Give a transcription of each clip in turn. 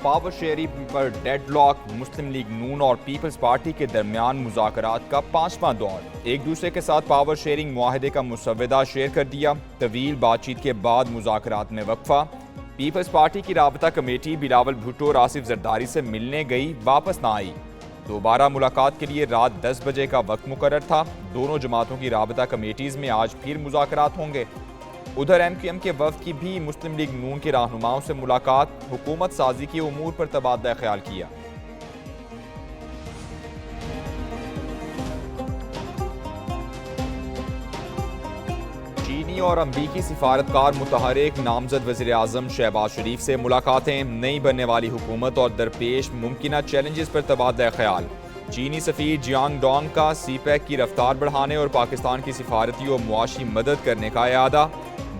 Power sharing पर deadlock, मुस्लिम league नून और peoples party के दरमियान मुज़ाकरात का 5वां दौर। एक दूसरे के साथ पावर शेयरिंग मुआहदे का मुसव्वदा शेयर कर दिया। तवील बातचीत के बाद मुज़ाकरात में वक्फा। पीपल्स पार्टी की राबता कमेटी बिलावल भुट्टो और आसिफ जरदारी से मिलने गई, वापस ना आई। दोबारा मुलाकात के लिए रात 10 बजे का वक्त मुकर्रर था। दोनों जमातों की राबता कमेटीज़ में आज फिर मुज़ाकरात होंगे। उधर MQM के वफ़द की भी मुस्लिम लीग नून के रहनुमाओं से मुलाकात, हुकूमत साजी के उमूर पर तबादला ख्याल किया। चीनी और अमरीकी सिफारतकार मुतहरिक नामजद वज़ीर आज़म शहबाज शरीफ से मुलाकातें, नई बनने वाली हुकूमत और दरपेश मुमकिना चैलेंजेस पर तबादला ख्याल। चीनी सफ़ीर जियांग डोंग का CPEC की रफ्तार बढ़ाने और पाकिस्तान की सिफारती और मुआशी मदद करने का इरादा।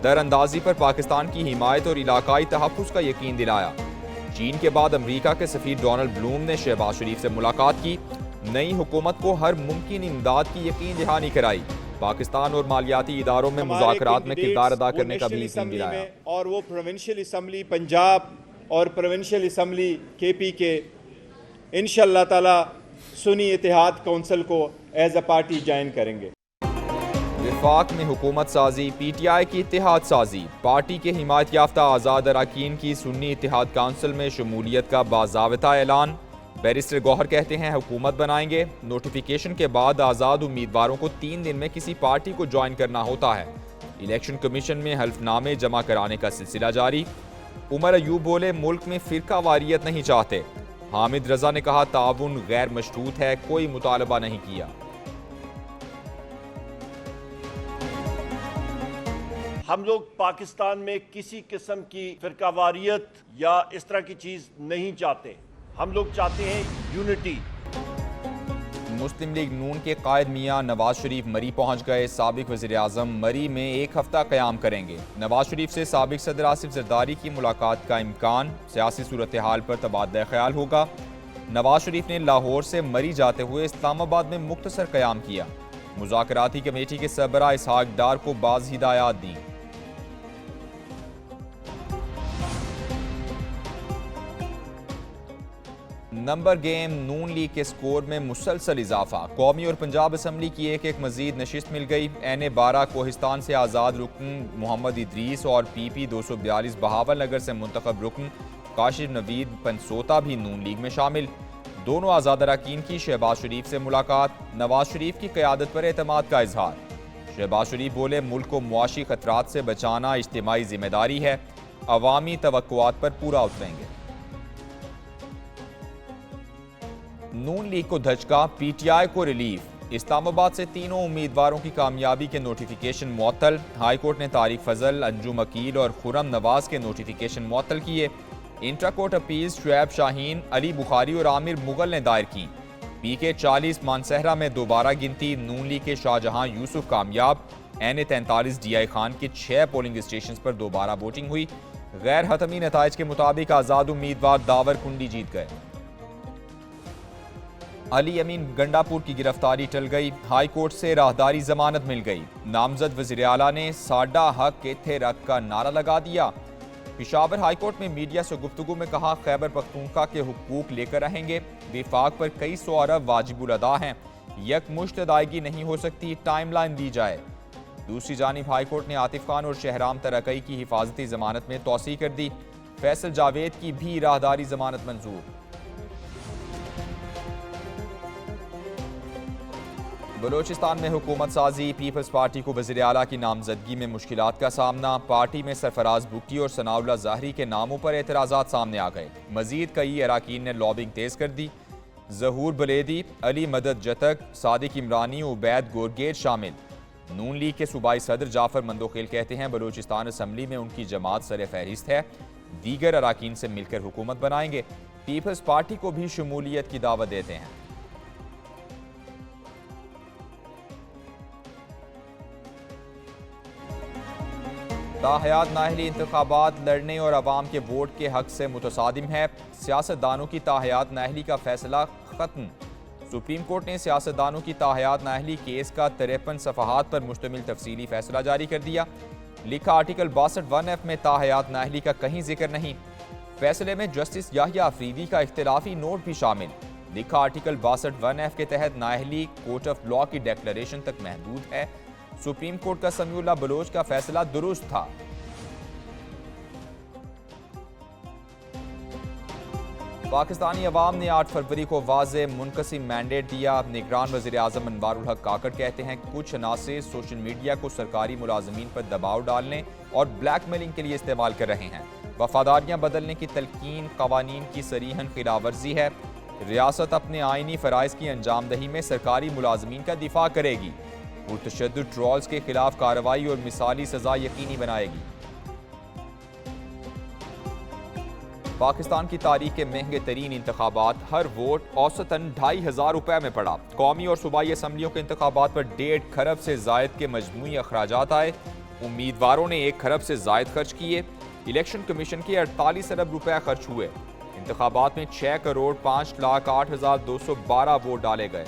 दरअंदाजी पर पाकिस्तान की हिमायत और इलाकाई तहफ़्फ़ुज़ का यकीन दिलाया। चीन के बाद अमरीका के सफ़ीर डोनाल्ड ब्लूम ने शहबाज शरीफ से मुलाकात की। नई हुकूमत को हर मुमकिन इमदाद की यकीन दहानी कराई। पाकिस्तान और मालियाती इदारों में मुज़ाकरात में किरदार अदा करने का भी यकीन दिलाया। और वो प्रोविंशियल असम्बली पंजाब और प्रोविंशियल असम्बली KP के इंशाअल्लाह ताला सुन्नी इत्तेहाद कौंसिल को एज अ पार्टी ज्वाइन करेंगे। विफाक में हुकूमत साजी, PTI की इत्तेहाद साजी। पार्टी के हिमायत याफ्ता आज़ाद अरकान की सुन्नी इत्तेहाद काउंसिल में शमूलियत का बाज़ाबिता ऐलान। बैरिस्टर गौहर कहते हैं हुकूमत बनाएंगे। नोटिफिकेशन के बाद आज़ाद उम्मीदवारों को 3 दिन में किसी पार्टी को ज्वाइन करना होता है। इलेक्शन कमीशन में हल्फनामे जमा कराने का सिलसिला जारी। उमर अयूब बोले, मुल्क में फ़िरका वारियत नहीं चाहते। हामिद रजा ने कहा, ताउन गैर मशरूत है, कोई मुतालबा नहीं किया। हम लोग पाकिस्तान में किसी किस्म की फिरकावारियत या इस तरह की चीज नहीं चाहते। हम लोग चाहते हैं यूनिटी। मुस्लिम लीग नून के कायद मियां नवाज शरीफ मरी पहुंच गए। साबिक वज़ीर आज़म मरी में 1 हफ्ता क़याम करेंगे। नवाज शरीफ से साबिक सदर आसिफ जरदारी की मुलाकात का इम्कान। सियासी सूरत हाल पर तबादला ख्याल होगा। नवाज शरीफ ने लाहौर से मरी जाते हुए इस्लामाबाद में मुख्तसर क़याम किया। मुज़ाकराती कमेटी के सरबराह इसहाक डार को बाज़ हिदायत दी। नंबर गेम, नून लीग के स्कोर में मुसलसल इजाफा। कौमी और पंजाब असम्बली की एक मजीद नशिस्त मिल गई। NA-12 कोहिस्तान से आज़ाद रुकन मोहम्मद इदरीस और PP 242 बहावल नगर से मुंतखब रुकन काशिफ नवीद पंसोता भी नून लीग में शामिल। दोनों आज़ाद अरकान की शहबाज शरीफ से मुलाकात। नवाज शरीफ की क़यादत पर एतमाद का इजहार। शहबाज शरीफ बोले, मुल्क को मुआशी खतरात से बचाना इज्तिमाई जिम्मेदारी है, अवामी तवक्कुआत पर पूरा उतरेंगे। नून लीग को धचका, PTI को रिलीफ। इस्लामाबाद से तीनों उम्मीदवारों की कामयाबी के नोटिफिकेशन मुअत्तल। हाईकोर्ट ने तारिक फजल, अंजुम अकील और खुरम नवाज के नोटिफिकेशन मुअत्तल किए। Intra court appeals Shoaib Shaheen, Ali Bukhari और आमिर मुगल ने दायर की। PK 40 मानसहरा में दोबारा गिनती। नून लीग के शाहजहां यूसुफ कामयाब। NA-43 DI खान के 6 पोलिंग स्टेशन पर दोबारा वोटिंग हुई। गैर हतमी नताइज के मुताबिक आज़ाद उम्मीदवार दावर कुंडी जीत गए। अली अमीन गंडापुर की गिरफ्तारी टल गई। हाई कोर्ट से राहदारी जमानत मिल गई। नामजद वज़ीर आला ने साडा हक इत्थे रख का नारा लगा दिया। पेशावर हाई कोर्ट में मीडिया से गुफ्तगू में कहा, खैबर पख्तूनख्वा के हुकूक लेकर रहेंगे। विफाक पर कई सौ अरब वाजिबुल अदा हैं, यकमुश्त अदायगी नहीं हो सकती, टाइमलाइन दी जाए। दूसरी जानिब हाई कोर्ट ने आतिफ खान और शहराम तरकई की हिफाजती जमानत में तौसी कर दी। फैसल जावेद की भी राहदारी जमानत मंजूर। बलोचिस्तान में हुकूमत साजी, पीपल्स पार्टी को वज़ीर आला की नामजदगी में मुश्किलात का सामना। पार्टी में सरफराज भुट्टी और सनाउल्लाह ज़ाहरी के नामों पर एतराज़ात सामने आ गए। मजीद कई अरकान ने लॉबिंग तेज़ कर दी। ज़हूर बलेदी, अली मदद जतक, सादिक इमरानी, उबैद गोरगेज शामिल। नून लीग के सूबाई सदर जाफर मंदोखेल कहते हैं, बलोचिस्तान असम्बली में उनकी जमात सर फहरिस्त है। दीगर अरकान से मिलकर हुकूमत बनाएंगे। पीपल्स पार्टी को भी शमूलियत की दावत देते हैं। ताहयात नाअहली इंतखाबात लड़ने और अवाम के वोट के हक से मुतसादिम है। सियासतदानों की ताहयात नाअहली का फैसला खत्म। सुप्रीम कोर्ट ने सियासतदानों की ताहयात नाअहली केस का 53 सफ़हात पर मुश्तमिल तफसीली फैसला जारी कर दिया। लिखा, आर्टिकल 62(1)F में ताहयात नाअहली का कहीं जिक्र नहीं। फैसले में जस्टिस याहिया अफरीदी का इख्तिलाफी नोट भी शामिल। लिखा आर्टिकल 62(1)(f) के तहत नाअहली कोर्ट ऑफ लॉ की डिक्लेरेशन तक महदूद है। सुप्रीम कोर्ट का समीउल्लाह बलोच का फैसला दुरुस्त था। पाकिस्तानी अवाम ने 8 फरवरी को वाज़े मुनकसिम मैंडेट दिया। निगरान वज़ीर आज़म अनवारुल हक काकड़ कहते हैं कुछ अनासर सोशल मीडिया को सरकारी मुलाजमीन पर दबाव डालने और ब्लैकमेलिंग के लिए इस्तेमाल कर रहे हैं। वफादारियाँ बदलने की तलकीन कवानीन की सरीहन खिलाफवर्जी है। रियासत अपने आइनी फ़राइज़ की अंजामदही में सरकारी मुलाजमीन का दिफा करेगी। पुरतशद्दुद ट्रोल्स के खिलाफ कार्रवाई और मिसाली सज़ा यकीनी बनाएगी। पाकिस्तान की तारीख के महंगे तरीन इंतखाबात, हर वोट औसतन 2500 रुपए में पड़ा। कौमी और सूबाई असम्बलियों के इंतखाबात पर 1.5 खरब से जायद के मजमूई अखराजात आए। उम्मीदवारों ने 1 खरब से जायद खर्च किए। इलेक्शन कमीशन के 48 अरब रुपए खर्च हुए। इंतखाबात में 6,05,08,212 वोट डाले गए।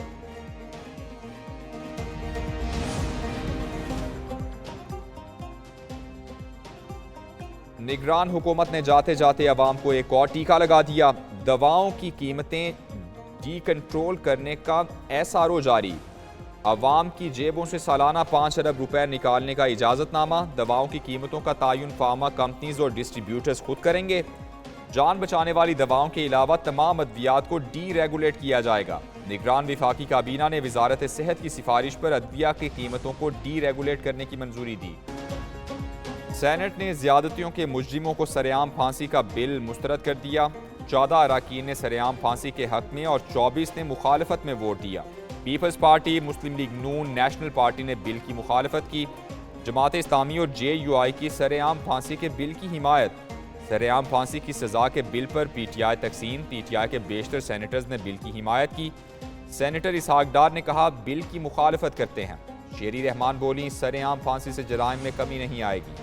निगरान हुकूमत ने जाते जाते अवाम को एक और टीका लगा दिया। दवाओं की कीमतें डी कंट्रोल करने का SRO जारी। अवाम की जेबों से सालाना 5 अरब रुपए निकालने का इजाज़तनामा। दवाओं की कीमतों का तयन फार्मा कंपनीज और डिस्ट्रीब्यूटर्स खुद करेंगे। जान बचाने वाली दवाओं के अलावा तमाम अद्वियात को डी रेगुलेट किया जाएगा। निगरान विफाकी काबीना ने वजारत सेहत की सिफारिश पर अद्विया की कीमतों को डी रेगुलेट करने की मंजूरी दी। सेनेट ने ज्यादतियों के मुजरिमों को सरेआम फांसी का बिल मुस्तरद कर दिया। 14 अराकीन ने सरेआम फांसी के हक में और 24 ने मुखालफत में वोट दिया। पीपल्स पार्टी, मुस्लिम लीग नून, नेशनल पार्टी ने बिल की मुखालफत की। जमात इस्लामी और JUI की सरेआम फांसी के बिल की हिमायत। सरेआम फांसी की सजा के बिल पर PTI तकसीम। PTI के बेशतर सेनेटर्स ने बिल की हिमायत की। सेनेटर इसहाक डार ने कहा बिल की मुखालफत करते हैं। शेरी रहमान बोली सरेआम फांसी से जराइम में कमी नहीं आएगी।